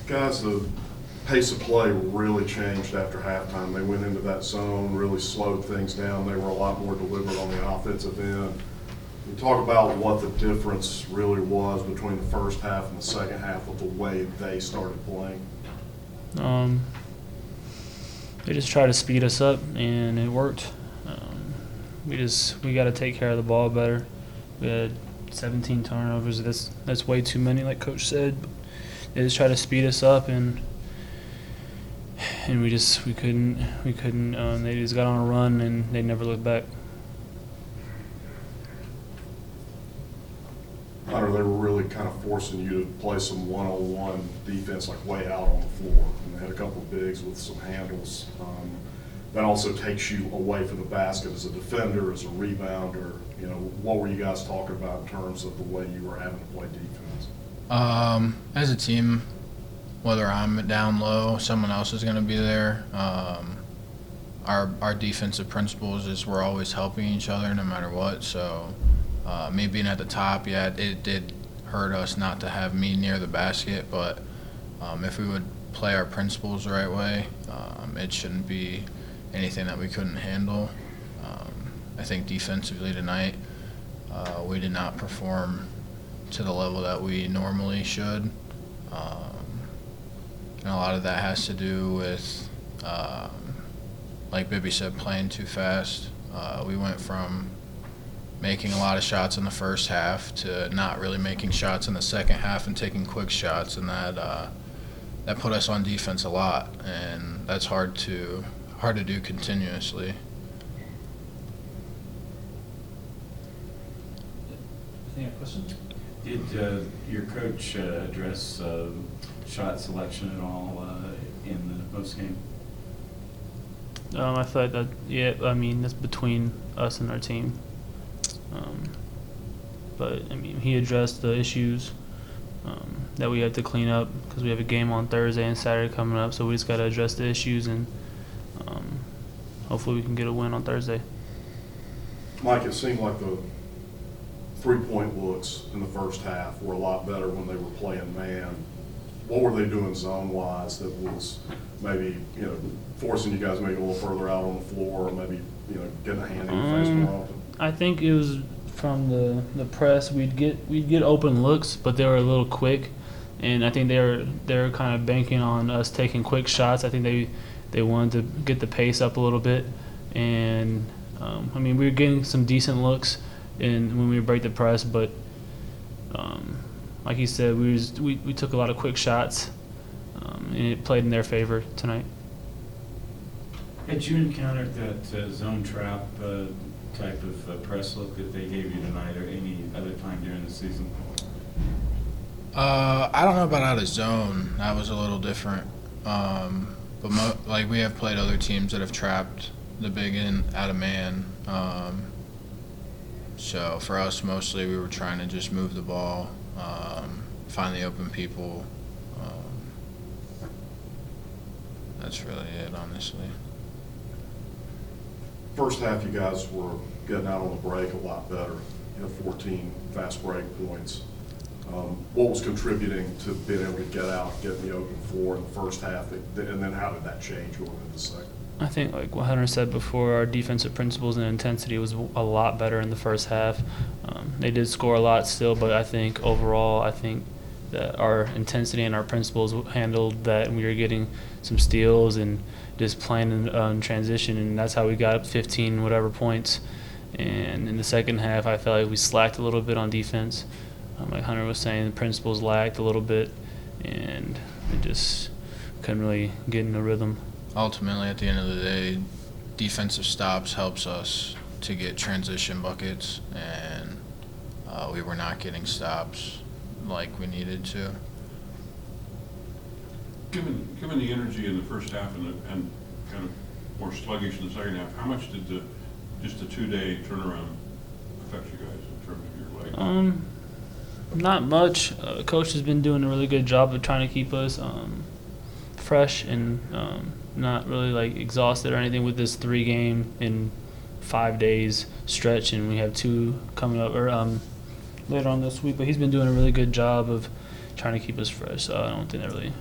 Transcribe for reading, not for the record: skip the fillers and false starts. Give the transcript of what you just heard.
Guys, the pace of play really changed after halftime. They went into that zone, really slowed things down. They were a lot more deliberate on the offensive end. We talk about what the difference really was between the first half and the second half of the way they started playing. They just tried to speed us up, and it worked. We got to take care of the ball better. We had 17 turnovers. That's way too many, like Coach said. They just tried to speed us up, and we couldn't. They just got on a run, and they never looked back. Hunter, they were really kind of forcing you to play some one-on-one defense, like way out on the floor. And they had a couple of bigs with some handles. That also takes you away from the basket as a defender, as a rebounder. You know, what were you guys talking about in terms of the way you were having to play defense? As a team, whether I'm down low, someone else is going to be there. Our defensive principles is we're always helping each other no matter what. So me being at the top, yeah, it did hurt us not to have me near the basket. But if we would play our principles the right way, it shouldn't be anything that we couldn't handle. I think defensively tonight, we did not perform to the level that we normally should. And a lot of that has to do with, like Bibby said, playing too fast. We went from making a lot of shots in the first half to not really making shots in the second half and taking quick shots, and that put us on defense a lot, and that's hard to do continuously. Any other questions? Did your coach address shot selection at all in the post game? I thought that, yeah, I mean, that's between us and our team. But, I mean, he addressed the issues that we have to clean up because we have a game on Thursday and Saturday coming up, so we just got to address the issues, and hopefully we can get a win on Thursday. Mike, it seemed like the three-point looks in the first half were a lot better when they were playing man. What were they doing zone-wise that was maybe, you know, forcing you guys maybe a little further out on the floor, or maybe, you know, getting a hand in your face more often? I think it was from the press. We'd get open looks, but they were a little quick, and I think they were kind of banking on us taking quick shots. I think they wanted to get the pace up a little bit, and I mean, we were getting some decent looks when we break the press, but like you said, we took a lot of quick shots, and it played in their favor tonight. Had you encountered that zone trap type of press look that they gave you tonight, or any other time during the season? I don't know about out of zone. That was a little different. But like we have played other teams that have trapped the big in out of man. So for us, mostly we were trying to just move the ball, find the open people. That's really it, honestly. First half, you guys were getting out on the break a lot better. You had 14 fast break points. What was contributing to being able to get out, get the open floor in the first half, and then how did that change going into the second? I think, like what Hunter said before, our defensive principles and intensity was a lot better in the first half. They did score a lot still, but I think overall, that our intensity and our principles handled that, and we were getting some steals and just playing in transition, and that's how we got up 15 whatever points. And in the second half, I felt like we slacked a little bit on defense. Like Hunter was saying, the principles lacked a little bit, and we just couldn't really get in a rhythm. Ultimately, at the end of the day, defensive stops helps us to get transition buckets, and we were not getting stops like we needed to. Given the energy in the first half and kind of more sluggish in the second half, how much did just the 2-day turnaround affect you guys in terms of your legs? Not much. Coach has been doing a really good job of trying to keep us fresh and not really like exhausted or anything with this 3-game in 5 days stretch, and we have 2 coming up or later on this week. But he's been doing a really good job of trying to keep us fresh. So I don't think that really